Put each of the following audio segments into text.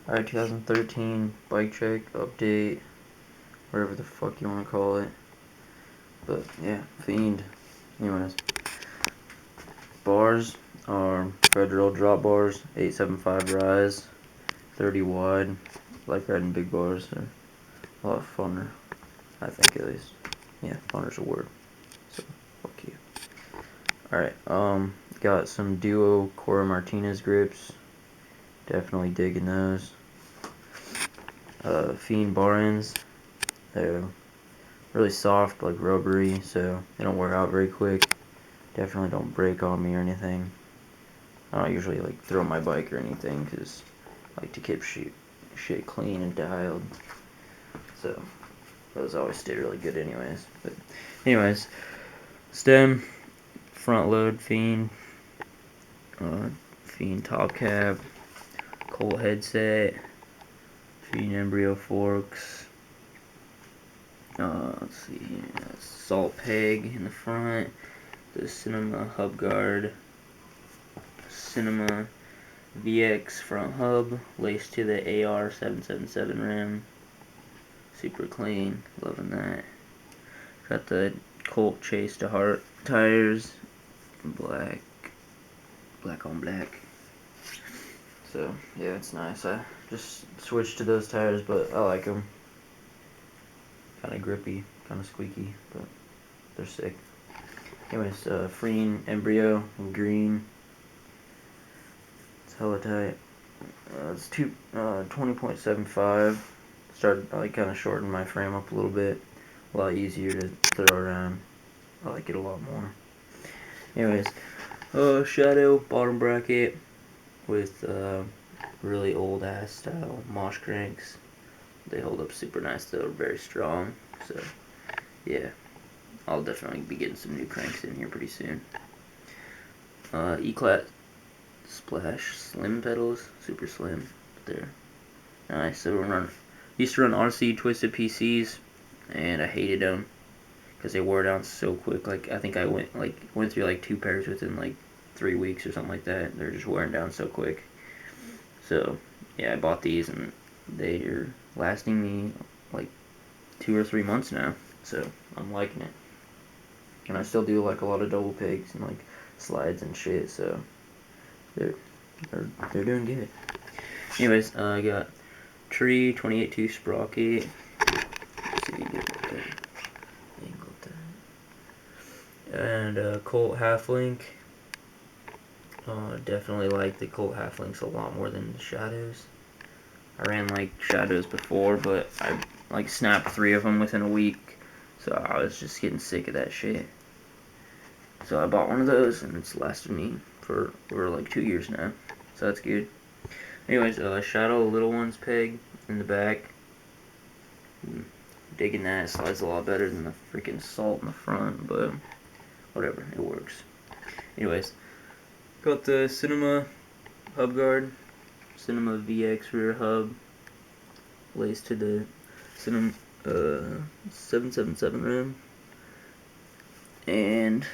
Alright, 2013 bike check update, whatever the fuck you want to call it. But yeah, Fiend. Anyways, bars are Federal drop bars, 875 rise, 30 wide. Like riding big bars, they're a lot funner, I think at least. Yeah, funner's a word. So fuck you. Alright, got some Duo Cora Martinez grips. Definitely digging those. Fiend bar ends. They're really soft, like rubbery, so they don't wear out very quick. Definitely don't break on me or anything. I don't usually like throw my bike or anything because I like to keep shit clean and dialed. So those always stay really good anyways. But anyways, stem, front load, Fiend, Fiend top cap, Colt headset, Fiend embryo forks. Let's see here, salt peg in the front, the Cinema hub guard, Cinema VX front hub, laced to the AR 777 rim, super clean, loving that. Got the Colt Chase to Heart tires, black on black. So yeah, it's nice. I just switched to those tires, but I like them. Kind of grippy, kind of squeaky, but they're sick. Anyways, Fiend embryo in green. It's hella tight. It's 20.75. Started, I like kind of shortened my frame up a little bit. A lot easier to throw around. I like it a lot more. Anyways, Shadow bottom bracket with really old ass style mosh cranks. They hold up super nice though, very strong. So yeah, I'll definitely be getting some new cranks in here pretty soon. E-Clat Splash slim pedals, super slim, but they're nice. So used to run RC Twisted PCs, and I hated them because they wore down so quick. Like I think I went through like 2 pairs within like 3 weeks or something like that. They're just wearing down so quick. So yeah, I bought these and they're lasting me like 2 or 3 months now. So I'm liking it, and I still do like a lot of double pegs and like slides and shit. So they're they're doing good. Anyways, I got Tree 28.2 sprocket. Let's see if you get that angle there. And Colt half link. Definitely like the Colt half links a lot more than the Shadows. I ran like Shadows before, but I like snapped 3 of them within a week, so I was just getting sick of that shit. So I bought one of those, and it's lasted me for like 2 years now, so that's good. Anyways, Shadow little ones peg in the back. Digging that. It slides a lot better than the freaking Salt in the front, but whatever, it works. Anyways, got the Cinema hub guard, Cinema VX rear hub, laced to the Cinema 777 rim, and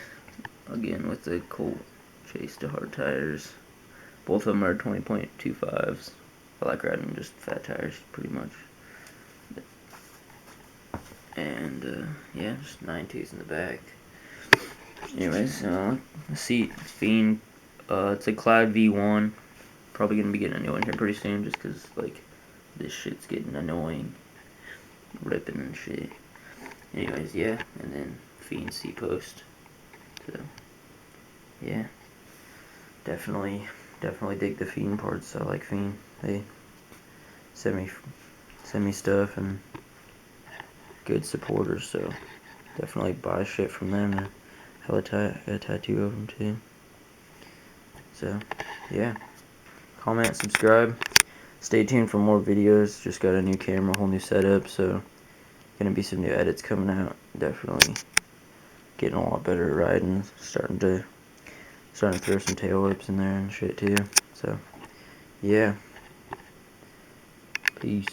again with the Colt Chase to hard tires. Both of them are 20.25s. I like riding just fat tires pretty much. And yeah, just 9.2s in the back. Anyways, seat Fiend. It's a Cloud V1. Probably gonna be getting a new one here pretty soon, just cause like this shit's getting annoying, ripping and shit. Anyways, yeah, and then Fiend seat post. So yeah, definitely dig the Fiend parts. I like Fiend. They send me stuff and good supporters, so definitely buy shit from them. Hella got a tattoo of them too. So yeah, comment, subscribe. Stay tuned for more videos. Just got a new camera, whole new setup, so gonna be some new edits coming out. Definitely getting a lot better at riding. Starting to throw some tail whips in there and shit too. So yeah, peace.